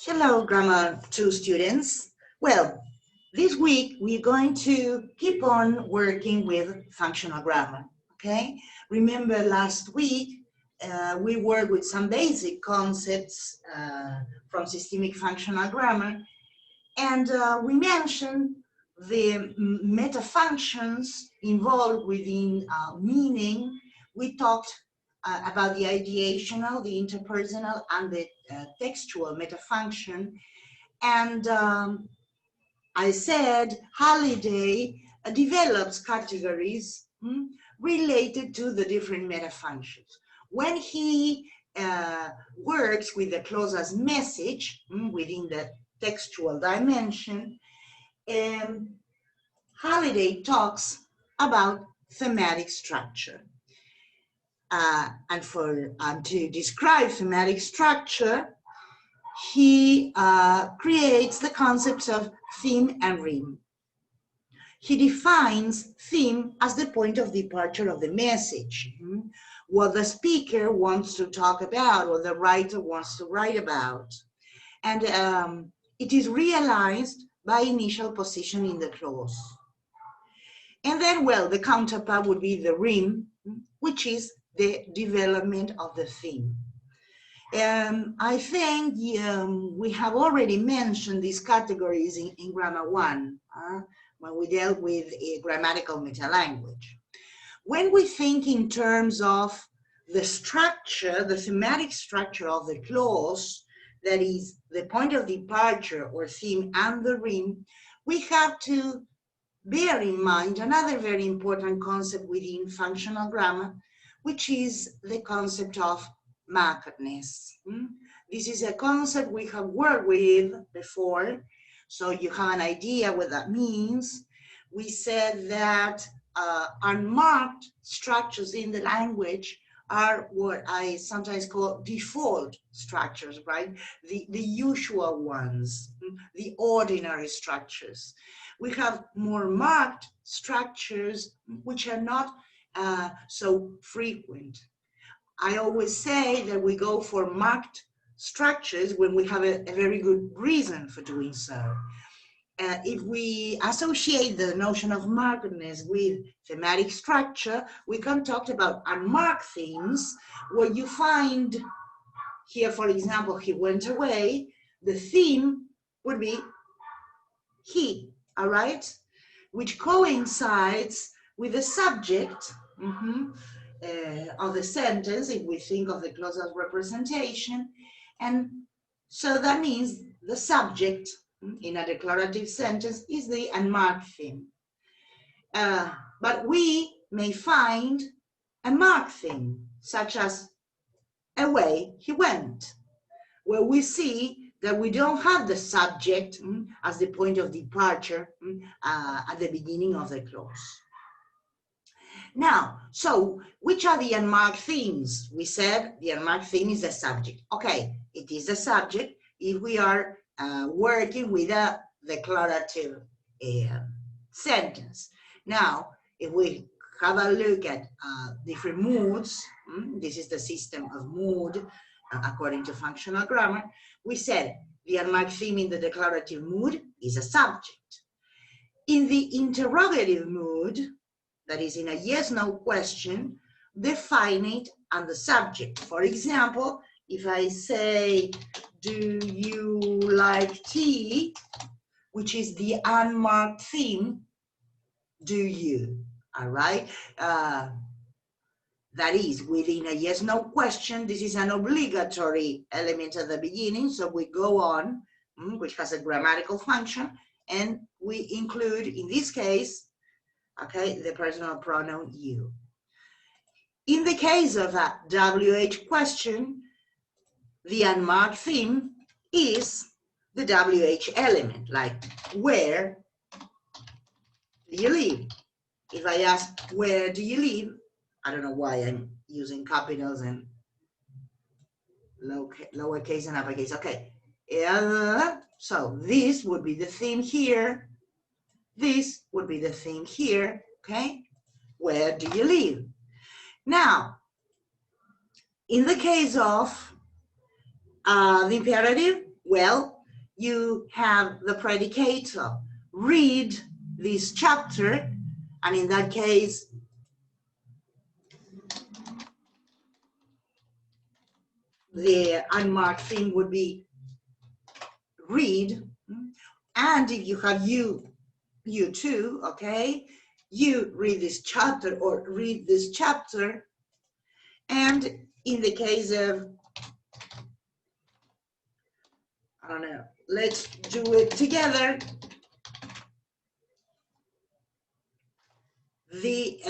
Hello, Grammar 2 students. Well, this week we're going to keep on working with functional grammar, okay? Remember last week we worked with some basic concepts from systemic functional grammar, and we mentioned the meta functions involved within meaning. We talked about the ideational, the interpersonal, and the textual meta function. And I said Halliday develops categories related to the different meta functions. When he works with the clause as message within the textual dimension, Halliday talks about thematic structure. And to describe thematic structure, he creates the concepts of theme and rhyme. He defines theme as the point of departure of the message, what the speaker wants to talk about, what the writer wants to write about. And it is realized by initial position in the clause. And then, well, the counterpart would be the rhyme, which is the development of the theme. I think we have already mentioned these categories in Grammar 1 when we dealt with a grammatical meta-language. When we think in terms of the structure, the thematic structure of the clause, that is the point of departure or theme and the rhyme, we have to bear in mind another very important concept within functional grammar, which is the concept of markedness. This is a concept we have worked with before, so you have an idea what that means. We said that unmarked structures in the language are what I sometimes call default structures, right? The usual ones, the ordinary structures. We have more marked structures which are not so frequent. I always say that we go for marked structures when we have a very good reason for doing so. If we associate the notion of markedness with thematic structure, we can talk about unmarked themes, where you find here, for example, he went away, the theme would be he, all right? Which coincides with the subject of the sentence, if we think of the clause as representation. And so that means the subject in a declarative sentence is the unmarked theme. But we may find a marked theme, such as away he went, where we see that we don't have the subject as the point of departure at the beginning of the clause. Now, so which are the unmarked themes? We said the unmarked theme is the subject. Okay, it is the subject if we are working with a declarative sentence. Now, if we have a look at different moods, this is the system of mood according to functional grammar, we said the unmarked theme in the declarative mood is a subject. In the interrogative mood, that is in a yes-no question, the finite and the subject. For example, if I say, do you like tea, which is the unmarked theme, do you, all right? That is within a yes-no question. This is an obligatory element at the beginning, so we go on, which has a grammatical function, and we include, in this case, okay, the personal pronoun you. In the case of a WH question, the unmarked theme is the WH element, like where do you live? If I ask where do you live, I don't know why I'm using capitals and lowercase and uppercase. Okay, so this would be the theme here. This would be the theme here, okay? Where do you live? Now, in the case of the imperative, well, you have the predicator, read this chapter, and in that case, the unmarked thing would be read. And if you have you too, okay, you read this chapter or read this chapter. And in the case of, I don't know, let's do it together. The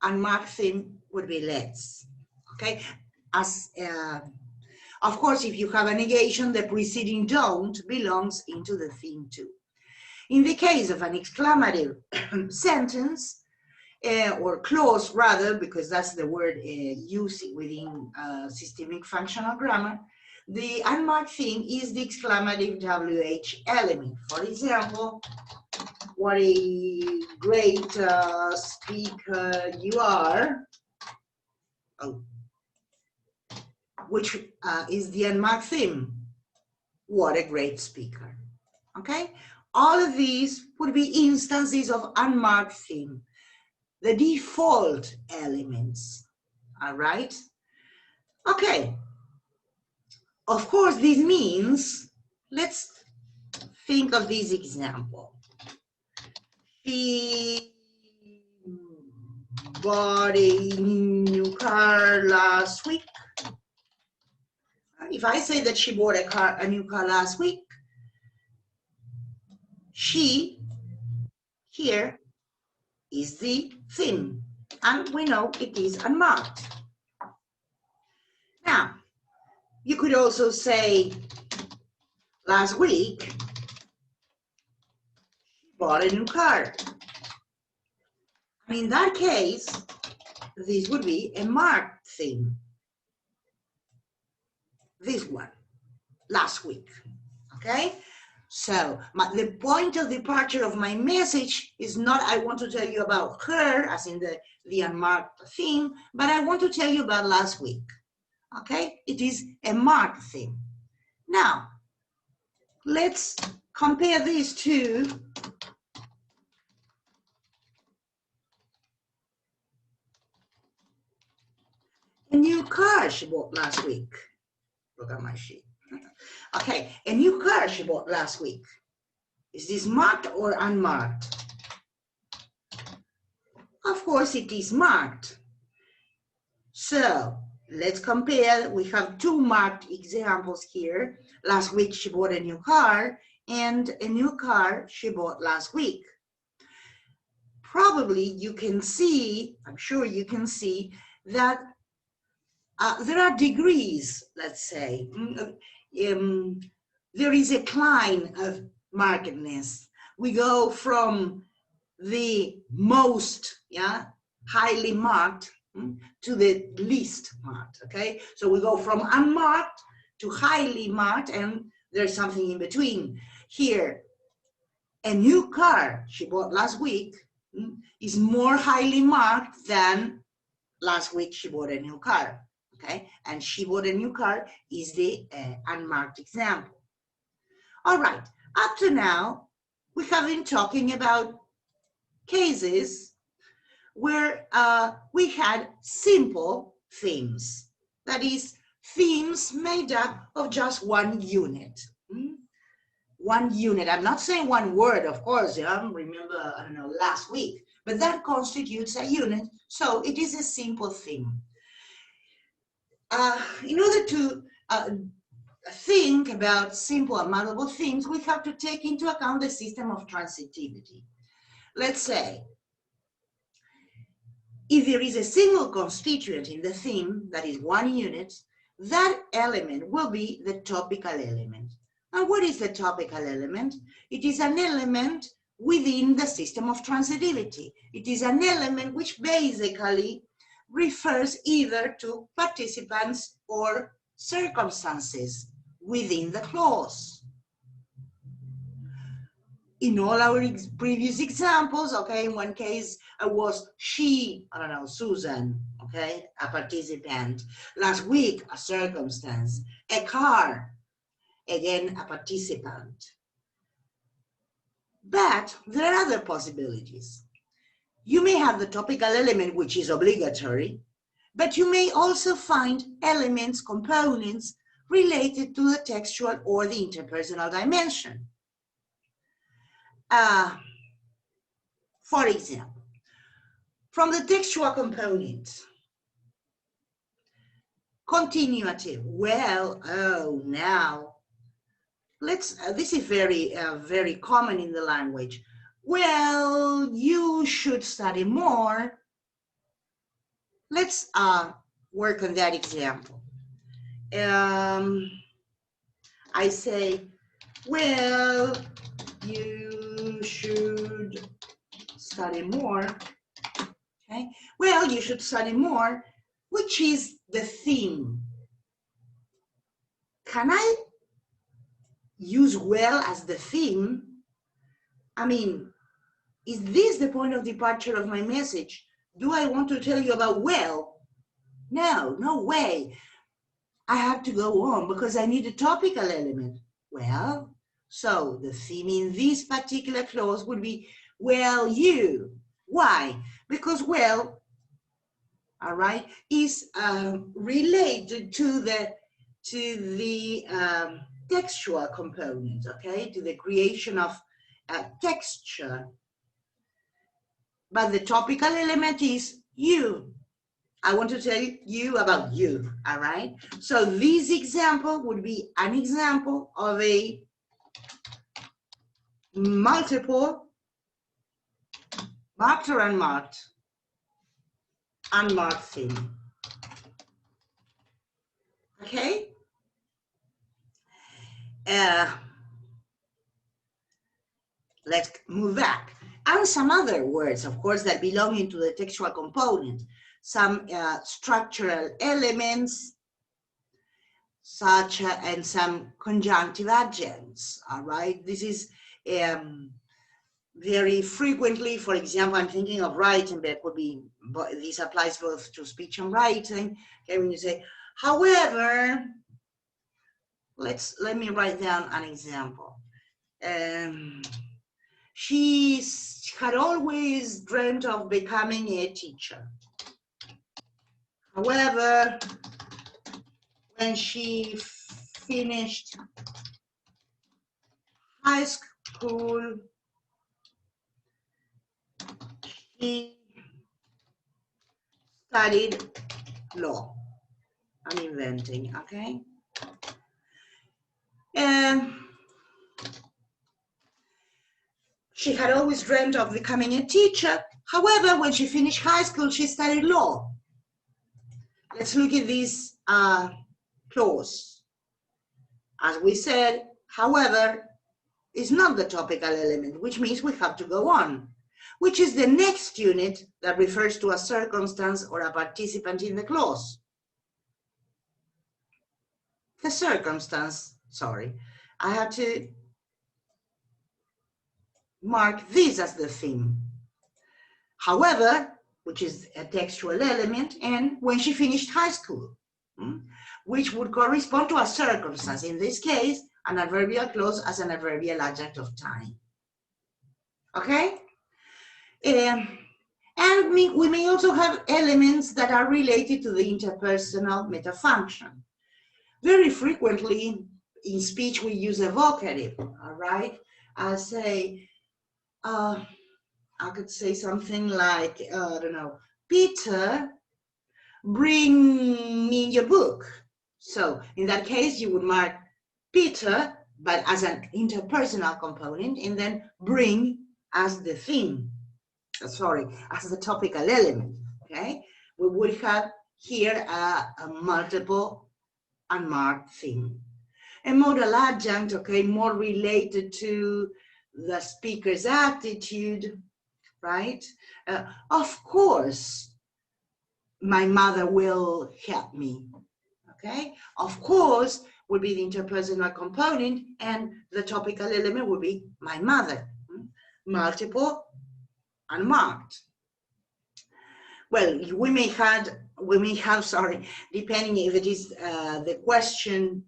unmarked theme would be let's, okay? As of course, if you have a negation, the preceding don't belongs into the theme too. In the case of an exclamative sentence, or clause rather, because that's the word used within systemic functional grammar, the unmarked theme is the exclamative WH element. For example, what a great speaker you are, which is the unmarked theme. What a great speaker. Okay? All of these would be instances of unmarked theme, the default elements. All right? Okay. Of course, this means, let's think of this example. She bought a new car last week. If I say that she bought a new car last week, she here is the theme, and we know it is unmarked. Now, you could also say last week she bought a new car. And in that case, this would be a marked theme. This one, last week, okay? So the point of departure of my message is not I want to tell you about her, as in the unmarked theme, but I want to tell you about last week, okay? It is a marked theme. Now, let's compare these two. A new car she bought last week. Look at my sheet. Okay, a new car she bought last week. Is this marked or unmarked? Of course it is marked. So let's compare. We have two marked examples here. Last week she bought a new car, and a new car she bought last week. Probably you can see, I'm sure you can see, that there are degrees, let's say. There is a climb of markedness. We go from the most highly marked to the least marked, okay? So we go from unmarked to highly marked, and there's something in between. Here, a new car she bought last week is more highly marked than last week she bought a new car, okay? And she bought a new car is the unmarked example. All right, up to now, we have been talking about cases where we had simple themes. That is, themes made up of just one unit. One unit. I'm not saying one word, of course. Remember, I don't know, last week. But that constitutes a unit, so it is a simple theme. In order to think about simple and multiple themes, we have to take into account the system of transitivity. Let's say, if there is a single constituent in the theme, that is one unit, that element will be the topical element. And what is the topical element? It is an element within the system of transitivity. It is an element which basically refers either to participants or circumstances within the clause. In all our previous examples, okay, in one case it was she, I don't know, Susan, okay, a participant. Last week, a circumstance. A car, again, a participant. But there are other possibilities. You may have the topical element, which is obligatory, but you may also find elements, components related to the textual or the interpersonal dimension. For example, from the textual component, continuative, well, oh, now, let's, this is very common in the language. Well, you should study more. Let's work on that example. I say, well, you should study more. Okay. Well, you should study more, which is the theme. Can I use well as the theme? I mean, is this the point of departure of my message? Do I want to tell you about well? No, no way. I have to go on because I need a topical element. Well, so the theme in this particular clause would be, well, you. Why? Because well, all right, is related to the textual component, okay, to the creation of texture. But the topical element is you. I want to tell you about you, all right? So this example would be an example of a multiple, marked or unmarked theme. Okay? Let's move back. And some other words, of course, that belong into the textual component. Some structural elements, such and some conjunctive adjuncts, all right? This is very frequently, for example, I'm thinking of writing, but it would be, this applies both to speech and writing. Okay, when you say, however, let me write down an example. She had always dreamt of becoming a teacher. However, when she finished high school, she studied law. I'm inventing, okay? She had always dreamt of becoming a teacher. However, when she finished high school, she studied law. Let's look at this clause. As we said, however, is not the topical element, which means we have to go on, which is the next unit that refers to a circumstance or a participant in the clause. The circumstance, sorry, I have to mark this as the theme. However, which is a textual element, and when she finished high school, which would correspond to a circumstance, in this case, an adverbial clause as an adverbial adjunct of time. Okay? And we may also have elements that are related to the interpersonal metafunction. Very frequently in speech we use a vocative, all right? I say, I could say something like, I don't know, Peter, bring me your book. So in that case, you would mark Peter, but as an interpersonal component, and then bring as the theme, sorry, as the topical element, okay? We would have here a multiple unmarked theme. A modal adjunct, okay, more related to the speaker's attitude, right? Of course, my mother will help me, okay? Of course, would be the interpersonal component, and the topical element would be my mother. Multiple, unmarked. Well, we may have we may have, sorry, depending if it is the question,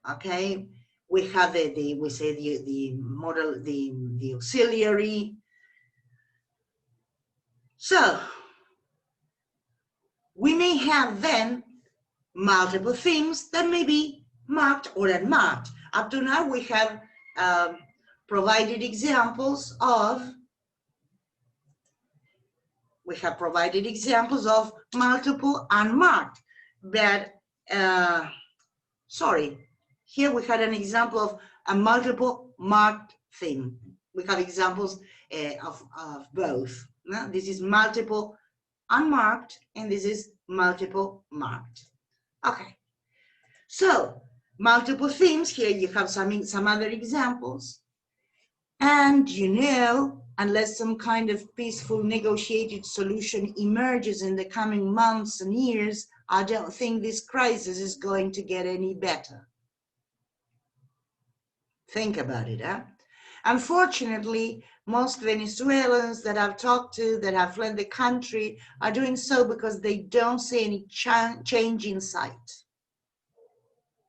okay, we have we say the model, the auxiliary. So we may have then multiple themes that may be marked or unmarked. Up to now, we have provided examples of multiple unmarked, but sorry, here we had an example of a multiple marked theme. We have examples of both. No? This is multiple unmarked, and this is multiple marked. Okay, so multiple themes. Here you have some other examples. And you know, unless some kind of peaceful negotiated solution emerges in the coming months and years, I don't think this crisis is going to get any better. Think about it, huh? Unfortunately, most Venezuelans that I've talked to that have fled the country are doing so because they don't see any change in sight.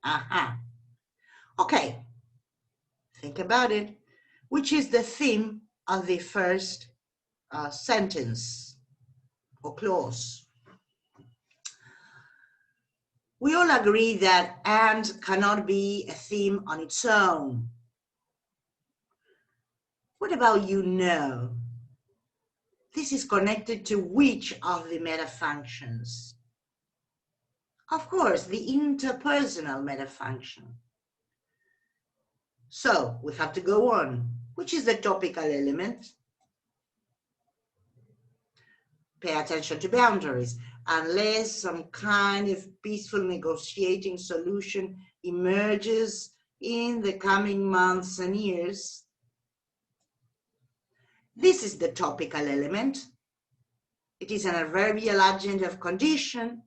Aha. Okay, think about it. Which is the theme of the first sentence or clause? We all agree that "and" cannot be a theme on its own. What about "you know"? This is connected to which of the meta functions? Of course, the interpersonal meta function. So we have to go on. Which is the topical element? Pay attention to boundaries. Unless some kind of peaceful negotiating solution emerges in the coming months and years. This is the topical element. It is an adverbial adjective condition,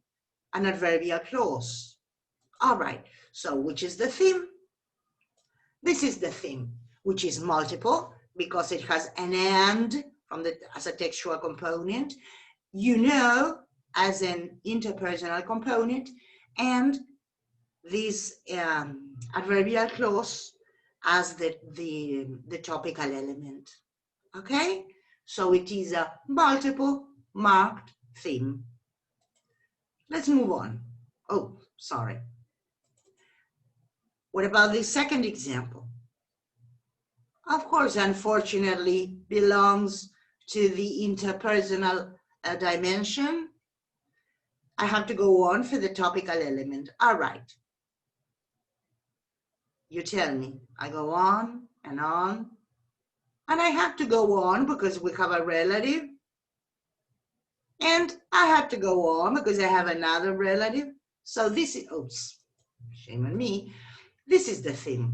an adverbial clause. All right, so which is the theme? This is the theme, which is multiple because it has an "and" as a textual component, "you know" as an interpersonal component, and this adverbial clause as the topical element. Okay, so it is a multiple marked theme. Let's move on. Oh, sorry. What about the second example? Of course, unfortunately, belongs to the interpersonal dimension. I have to go on for the topical element. All right. You tell me. I go on, and I have to go on because we have a relative. And I have to go on because I have another relative. So this is, oops, shame on me. This is the thing.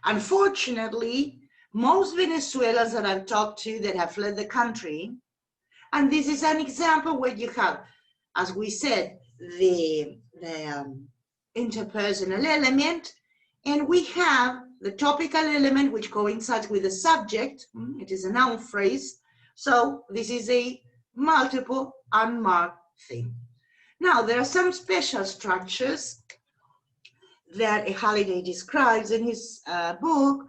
Unfortunately, most Venezuelans that I've talked to that have fled the country, and this is an example where you have, as we said, the interpersonal element, and we have the topical element which coincides with the subject. It is a noun phrase. So this is a multiple unmarked thing. Now, there are some special structures that Halliday describes in his book.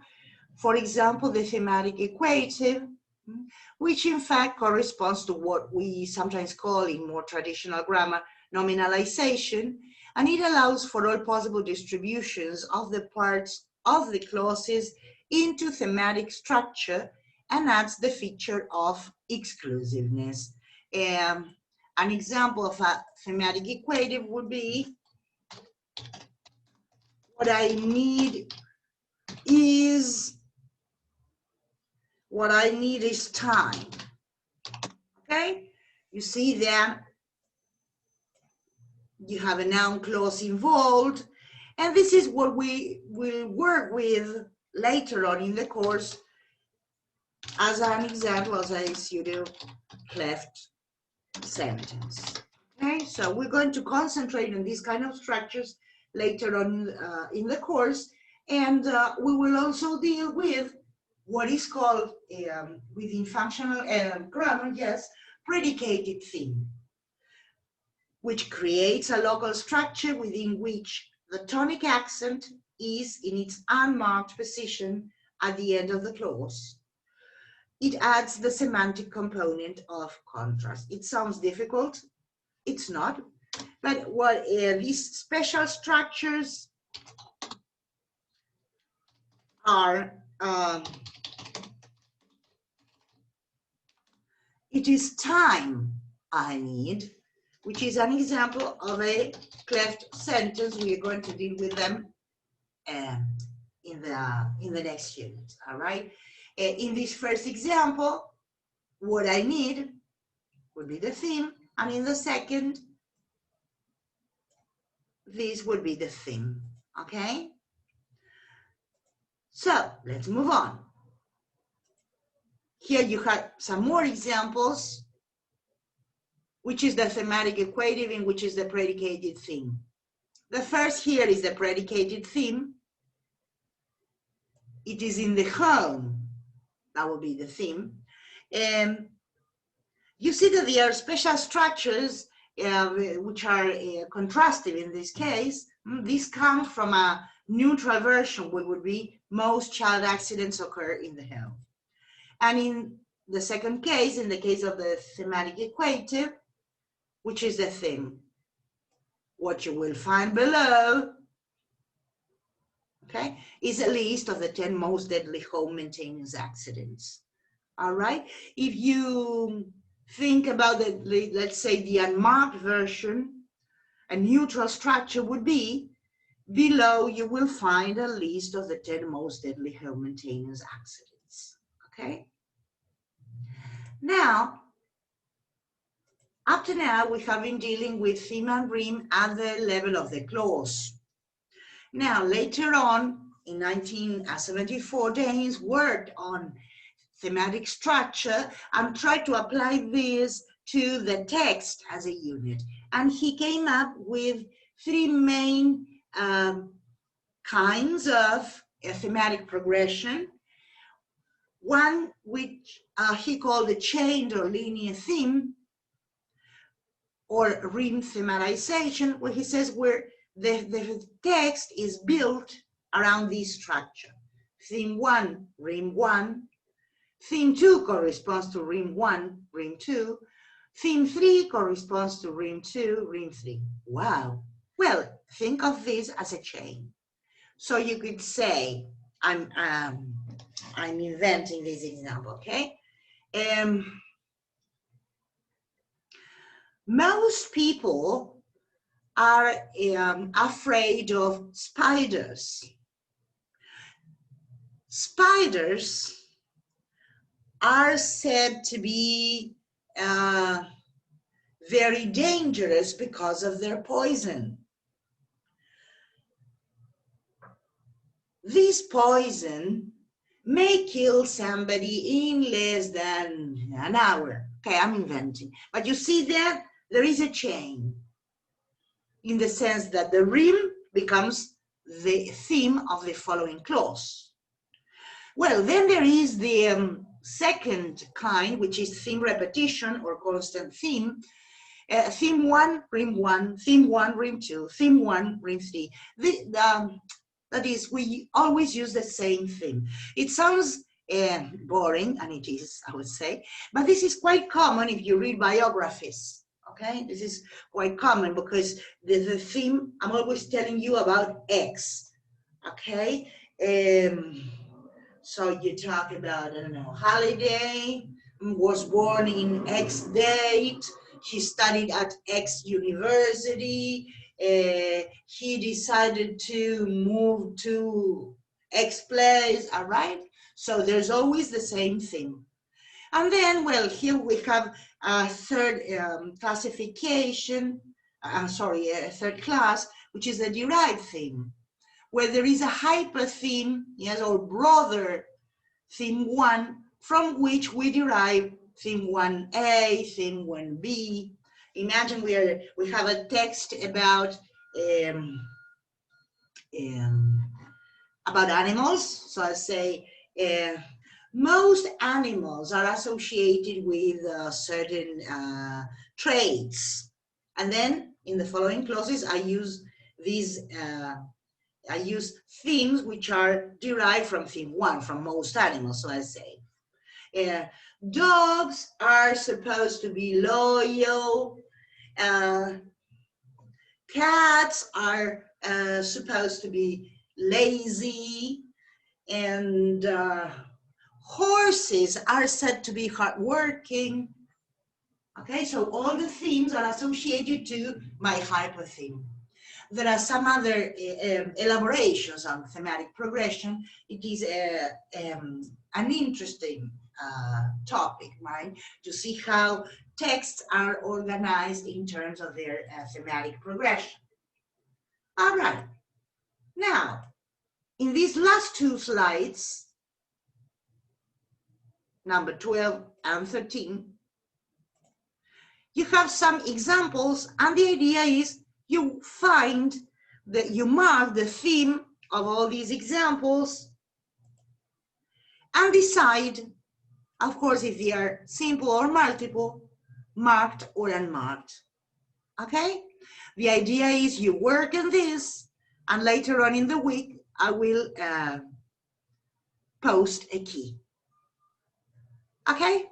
For example, the thematic equative, which in fact corresponds to what we sometimes call in more traditional grammar nominalization, and it allows for all possible distributions of the parts of the clauses into thematic structure and adds the feature of exclusiveness. An example of a thematic equative would be, what I need is time. Okay? You see that you have a noun clause involved, and this is what we will work with later on in the course as an example, as a pseudo-cleft sentence. Okay, so we're going to concentrate on these kind of structures later on in the course, and we will also deal with what is called, within functional grammar, yes, predicated theme. which creates a local structure within which the tonic accent is in its unmarked position at the end of the clause. It adds the semantic component of contrast. It sounds difficult. It's not. But what these special structures are, it is time I need, which is an example of a cleft sentence. We are going to deal with them in the next unit. All right. In this first example, what I need would be the theme, and in the second, this would be the theme. Okay. So let's move on. Here you have some more examples, which is the thematic equative and which is the predicated theme. The first here is the predicated theme. It is in the home. That will be the theme. And you see that there are special structures which are contrastive in this case. This comes from a neutral version, which would be most child accidents occur in the home. And in the second case, in the case of the thematic equative, which is the theme, what you will find below, okay, is a list of the 10 most deadly home maintenance accidents. All right. If you think about the, let's say, the unmarked version, a neutral structure would be below you will find a list of the 10 most deadly home maintenance accidents. Okay. Now, up to now, we have been dealing with theme and rhyme at the level of the clause. Now, later on, in 1974, Daines worked on thematic structure and tried to apply this to the text as a unit. And he came up with three main kinds of thematic progression. One which he called the chained or linear theme, or rhyme thematization, where he says where the text is built around this structure. Theme 1, rhyme 1. Theme 2 corresponds to rhyme 1, rhyme 2. Theme 3 corresponds to rhyme 2, rhyme 3. Wow. Well, think of this as a chain. So you could say, I'm inventing this example, okay? Most people are afraid of spiders. Spiders are said to be very dangerous because of their poison. This poison may kill somebody in less than an hour. Okay, I'm inventing. But you see that there is a chain in the sense that the rhyme becomes the theme of the following clause. Well, then there is the second kind, which is theme repetition or constant theme. Theme 1, rhyme 1, theme 1, rhyme 2, theme 1, rhyme 3. That is, we always use the same theme. It sounds boring, and it is, I would say, but this is quite common if you read biographies, okay? This is quite common because the theme, I'm always telling you about X, okay? So you talk about, I don't know, Halliday was born in X date, he studied at X university, he decided to move to X place, all right? So there's always the same thing. And then, well, here we have a third classification, a third class, which is a derived theme, where there is a hypertheme, yes, or broader theme 1, from which we derive theme 1A, theme 1B. Imagine we have a text about animals. So I say most animals are associated with certain traits, and then in the following clauses, I use these, I use themes which are derived from theme 1, from most animals, so I say. Dogs are supposed to be loyal. Cats are supposed to be lazy. And horses are said to be hardworking. Okay, so all the themes are associated to my hypertheme. There are some other elaborations on thematic progression. It is an interesting topic, right? To see how texts are organized in terms of their thematic progression. All right. Now, in these last two slides, number 12 and 13, you have some examples, and the idea is you find that you mark the theme of all these examples and decide, of course, if they are simple or multiple, marked or unmarked. Okay? The idea is you work on this, and later on in the week, I will post a key. Okay?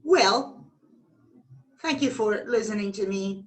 Well, thank you for listening to me.